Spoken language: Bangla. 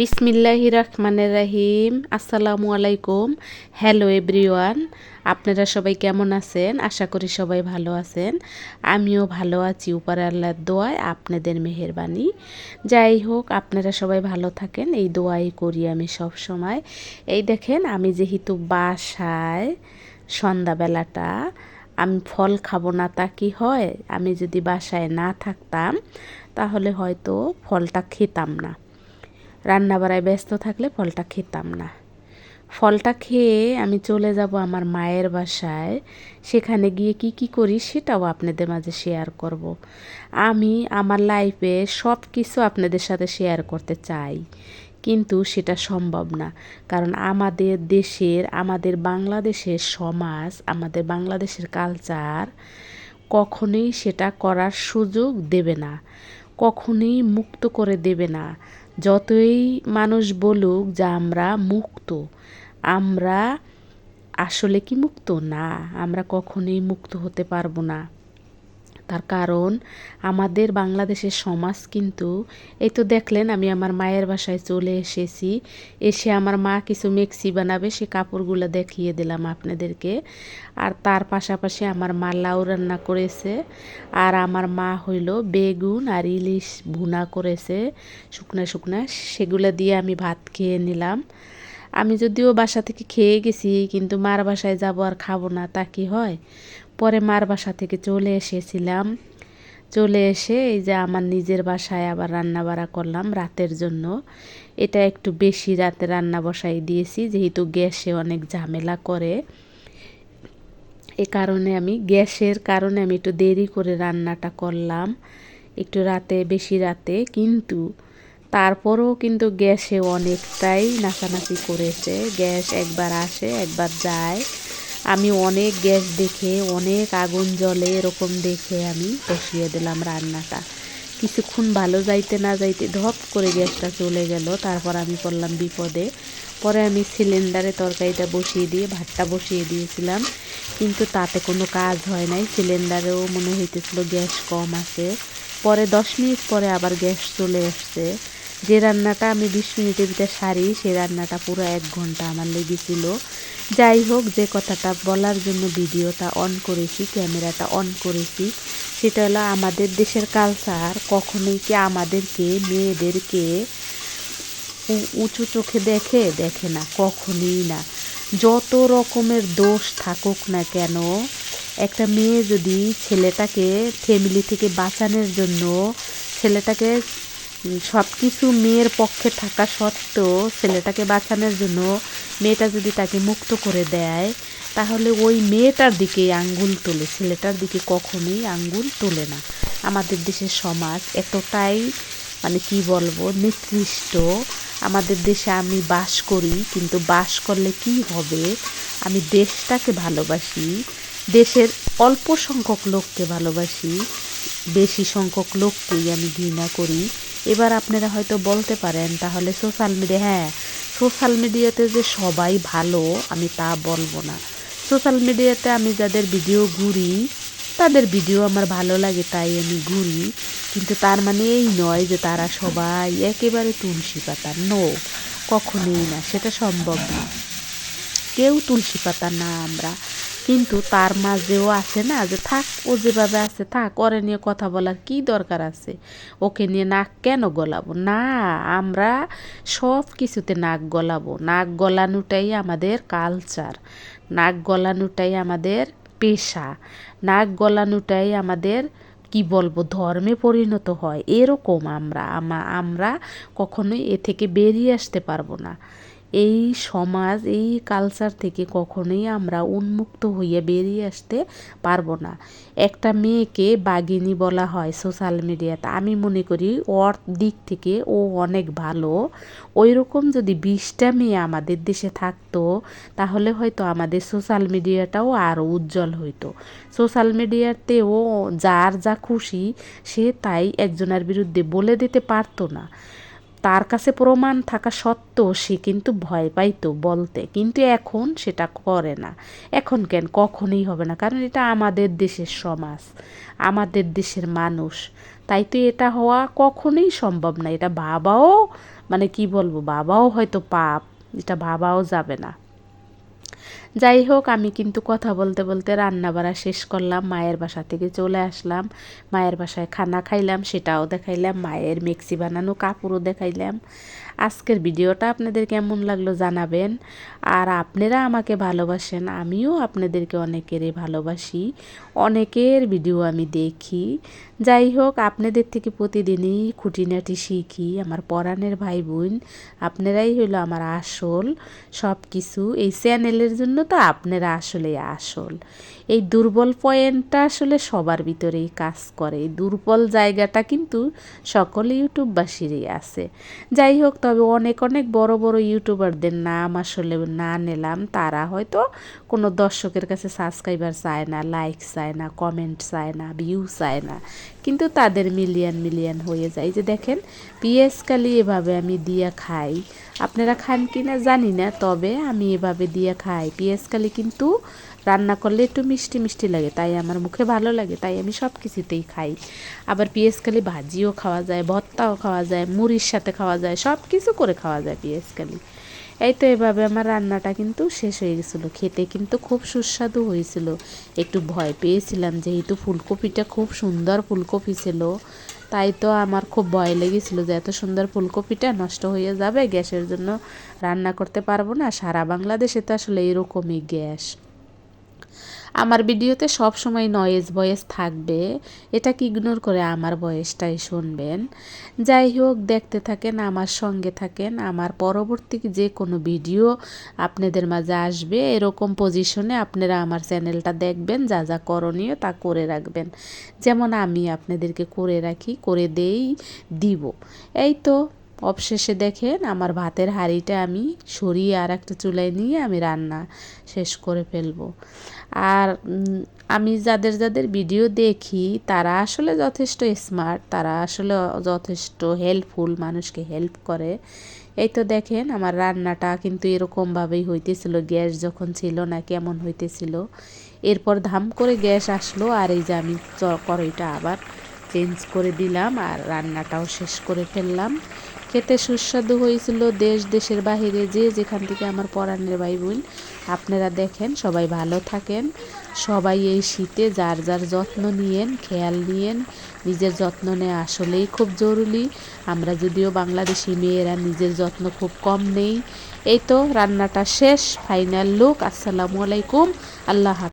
বিসমিল্লাহির রহমানির রহিম। আসসালামু আলাইকুম। হ্যালো এভরিওয়ান, আপনারা সবাই কেমন আছেন? আশা করি সবাই ভালো আছেন। আমিও ভালো আছি উপর আল্লাহর দোয়ায়, আপনাদের মেহেরবানি। যাই হোক, আপনারা সবাই ভালো থাকেন, এই দোয়াই করি আমি সব সময়। এই দেখেন, আমি যেহেতু বাসায় সন্ধ্যাবেলাটা আমি ফল খাবো না তা কি হয়? আমি যদি বাসায় না থাকতাম তাহলে হয়তো ফলটা খেতাম না। রান্না বাড়ায় ব্যস্ত থাকলে ফলটা খেতাম না। ফলটা খেয়ে আমি চলে যাব আমার মায়ের বাসায়। সেখানে গিয়ে কি কি করি সেটাও আপনাদের মাঝে শেয়ার করব। আমি আমার লাইফে সব কিছু আপনাদের সাথে শেয়ার করতে চাই, কিন্তু সেটা সম্ভব না। কারণ আমাদের দেশের, আমাদের বাংলাদেশের সমাজ, আমাদের বাংলাদেশের কালচার কখনোই সেটা করার সুযোগ দেবে না, কখনোই মুক্ত করে দেবে না। যতই মানুষ বলুক যে আমরা মুক্ত, আমরা আসলে কি মুক্ত? না, আমরা কখনোই মুক্ত হতে পারবো না। তার কারণ আমাদের বাংলাদেশের সমাজ কিন্তু, এই তো দেখলেন আমি আমার মায়ের বাসায় চলে এসেছি। এসে আমার মা কিছু মেক্সি বানাবে, সে কাপড়গুলো দেখিয়ে দিলাম আপনাদেরকে। আর তার পাশাপাশি আমার মা লাউ রান্না করেছে, আর আমার মা হইল বেগুন আর ইলিশ ভুনা করেছে শুকনা শুকনা, সেগুলো দিয়ে আমি ভাত খেয়ে নিলাম। আমি যদিও বাসা থেকে খেয়ে গেছি, কিন্তু মার বাসায় যাব আর খাবো না তা কি হয়? পরে মার বাসা থেকে চলে এসেছিলাম। চলে এসে এই যে আমার নিজের বাসায় আবার রান্না বাড়া করলাম রাতের জন্য। এটা একটু বেশি রাতে রান্না বসাই দিয়েছি, যেহেতু গ্যাসে অনেক ঝামেলা করে। এ কারণে আমি গ্যাসের কারণে আমি একটু দেরি করে রান্নাটা করলাম, একটু রাতে, বেশি রাতে। কিন্তু তারপরেও কিন্তু গ্যাসে অনেকটাই নাচানাচি করেছে। গ্যাস একবার আসে একবার যায়। আমি অনেক গ্যাস দেখে, অনেক আগুন জ্বলে এরকম দেখে আমি বসিয়ে দিলাম রান্নাটা। কিছুক্ষণ ভালো যাইতে না যাইতে ধপ করে গ্যাসটা চলে গেল। তারপর আমি পড়লাম বিপদে। পরে আমি সিলিন্ডারে তরকারিটা বসিয়ে দিয়ে ভাতটা বসিয়ে দিয়েছিলাম, কিন্তু তাতে কোনো কাজ হয় নাই। সিলিন্ডারেও মনে হইতেছিল গ্যাস কম আছে। পরে 10 মিনিট পরে আবার গ্যাস চলে আসছে। যে রান্নাটা আমি 20 মিনিটের ভিতরে সারি, সেই রান্নাটা পুরো 1 ঘন্টা আমার লেগেছিল। যাই হোক, যে কথাটা বলার জন্য ভিডিওটা অন করেছি, ক্যামেরাটা অন করেছি, সেটা হলো আমাদের দেশের কালচার কখনোই কি আমাদেরকে, মেয়েদেরকে উঁচু চোখে দেখে? দেখে না, কখনোই না। যত রকমের দোষ থাকুক না কেন, একটা মেয়ে যদি ছেলেটাকে ফ্যামিলি থেকে বাঁচানোর জন্য, ছেলেটাকে সব কিছু মেয়ের পক্ষে থাকা সত্ত্বেও ছেলেটাকে বাঁচানোর জন্য মেয়েটা যদি তাকে মুক্ত করে দেয়, তাহলে ওই মেয়েটার দিকেই আঙ্গুল তোলে, ছেলেটার দিকে কখনোই আঙ্গুল তোলে না। আমাদের দেশের সমাজ এতটাই, মানে কি বলবো, নিকৃষ্ট। আমাদের দেশে আমি বাস করি, কিন্তু বাস করলে কি হবে? আমি দেশটাকে ভালোবাসি, দেশের অল্প সংখ্যক লোককে ভালোবাসি, বেশি সংখ্যক লোককেই আমি ঘৃণা করি। এবার আপনারা হয়তো বলতে পারেন তাহলে সোশ্যাল মিডিয়া, হ্যাঁ, সোশ্যাল মিডিয়াতে যে সবাই ভালো আমি তা বলবো না। সোশ্যাল মিডিয়াতে আমি যাদের ভিডিও ঘুরি, তাদের ভিডিও আমার ভালো লাগে তাই আমি ঘুরি, কিন্তু তার মানে এই নয় যে তারা সবাই একেবারে তুলসী পাতা। নো, কখনোই না, সেটা সম্ভব না। কেউ তুলসী পাতা না আমরা। কিন্তু তার মাঝেও আছে না যে থাক, ও যেভাবে আছে থাক, ওরে নিয়ে কথা বলার কি দরকার আছে? ওকে নিয়ে নাক কেন গলাবো? না, আমরা সব কিছুতে নাক গলাবো। নাক গলানোটাই আমাদের কালচার, নাক গলানোটাই আমাদের পেশা, নাক গলানোটাই আমাদের কি বলবো ধর্মে পরিণত হয়। এরকম আমরা কখনোই এ থেকে বেরিয়ে আসতে পারবো না। এই সমাজ, এই কালচার থেকে কখনোই আমরা উন্মুক্ত হয়ে বেরিয়ে আসতে পারবো না। একটা মেয়েকে বাঘিনী বলা হয় সোশ্যাল মিডিয়াতে, আমি মনে করি ওর দিক থেকে ও অনেক ভালো। ওই রকম যদি 20টা মেয়ে আমাদের দেশে থাকতো, তাহলে হয়তো আমাদের সোশ্যাল মিডিয়াটাও আরও উজ্জ্বল হইতো। সোশ্যাল মিডিয়াতেও যার যা খুশি সে তাই একজনের বিরুদ্ধে বলে দিতে পারতো না। তার কাছে প্রমাণ থাকা সত্ত্বেও সে কিন্তু ভয় পাইতো বলতে, কিন্তু এখন সেটা করে না। এখন কেন? কখনোই হবে না, কারণ এটা আমাদের দেশের সমাজ, আমাদের দেশের মানুষ। তাই তো এটা হওয়া কখনোই সম্ভব না, এটা ভাবাও মানে কি বলবো, বাবাও হয়তো পাপ, এটা ভাবাও যাবে না। যাই হোক, আমি কিন্তু কথা বলতে বলতে রান্না বাড়া শেষ করলাম, মায়ের বাসা থেকে চলে আসলাম, মায়ের বাসায় খানা খাইলাম, সেটাও দেখাইলাম, মায়ের মেক্সি বানানো কাপড়ও দেখাইলাম। আজকের ভিডিওটা আপনাদের কেমন লাগলো জানাবেন। আর আপনারা আমাকে ভালোবাসেন, আমিও আপনাদেরকে অনেকেরই ভালোবাসি, অনেকের ভিডিও আমি দেখি। যাই হোক, আপনাদের থেকে প্রতিদিনই খুঁটিনাটি শিখি। আমার পরাণের ভাই বোন, আপনারাই হলো আমার আসল সব কিছু। এই চ্যানেলের জন্য তো আপনারা আসলে আসল। এই দুর্বল পয়েন্টটা আসলে সবার ভিতরেই কাজ করে, এই দুর্বল জায়গাটা কিন্তু সকল ইউটিউববাসীরই আছে। যাই হোক, তবে অনেক অনেক বড় বড় ইউটিউবারদের নাম আসলে না নিলাম, তারা হয়তো কোনো দর্শকের কাছে সাবস্ক্রাইবার চায় না, লাইক চায় না, কমেন্ট চায় না, ভিউ চায় না, কিন্তু তাদের মিলিয়ন মিলিয়ন হয়ে যায়। যে দেখেন, পিএস কালি এভাবে আমি দিয়া খাই, আপনারা খান কি না জানি না, তবে আমি এভাবে দিয়ে খাই। পিএস কালি কিন্তু রান্না করলে একটু মিষ্টি মিষ্টি লাগে, তাই আমার মুখে ভালো লাগে, তাই আমি সব কিছুতেই খাই। আবার পিএস কালি ভাজিও খাওয়া যায়, ভর্তাও খাওয়া যায়, মুড়ির সাথে খাওয়া যায়, সব কিছু করে খাওয়া যায় পিএস কালি। এই তো এভাবে আমার রান্নাটা কিন্তু শেষ হয়ে গেছিলো। খেতে কিন্তু খুব সুস্বাদু হয়েছিল। একটু ভয় পেয়েছিলাম, যেহেতু ফুলকপিটা খুব সুন্দর ফুলকপি ছিল, তাই তো আমার খুব ভয় লেগেছিল যে এত সুন্দর ফুলকপিটা নষ্ট হয়ে যাবে, গ্যাসের জন্য রান্না করতে পারবো না। সারা বাংলাদেশে তো আসলে এরকমই গ্যাস। আমার ভিডিওতে সব সময় নয়েজ ভয়েস থাকবে, এটাকে ইগনোর করে আমার ভয়েসটাই শুনবেন। যাই হোক, দেখতে থাকেন, আমার সঙ্গে থাকেন। আমার পরবর্তী যে কোনো ভিডিও আপনাদের মাঝে আসবে, এরকম পজিশনে আপনারা আমার চ্যানেলটা দেখবেন, যা যা করণীয় তা করে রাখবেন, যেমন আমি আপনাদেরকে করে রাখি, করে দিব। এই তো অবশেষে দেখেন, আমার ভাতের হাঁড়িটা আমি সরিয়ে আর একটা চুলায় নিয়ে আমি রান্না শেষ করে ফেলবো। আর আমি যাদের যাদের ভিডিও দেখি, তারা আসলে যথেষ্ট স্মার্ট, তারা আসলে যথেষ্ট হেল্পফুল, মানুষকে হেল্প করে। এই তো দেখেন, আমার রান্নাটা কিন্তু এরকমভাবেই হইতেছিল, গ্যাস যখন ছিল না কেমন হইতেছিল। এরপর ধাম করে গ্যাস আসলো, আর এই যে আমি কড়াইটা আবার চেঞ্জ করে দিলাম, আর রান্নাটাও শেষ করে ফেললাম। খেতে সুস্বাদু হয়েছিল। দেশ দেশের বাহিরে যে যেখান থেকে আমার পরাণের ভাই বোন আপনারা দেখেন, সবাই ভালো থাকেন। সবাই এই শীতে যার যার যত্ন নিয়েন, খেয়াল নিয়েন। নিজের যত্ন নেওয়া আসলেই খুব জরুরি। আমরা যদিও বাংলাদেশি মেয়েরা নিজের যত্ন খুব কম নেই। এই তো রান্নাটা শেষ, ফাইনাল লুক। আসসালামু আলাইকুম, আল্লাহ হাফেজ।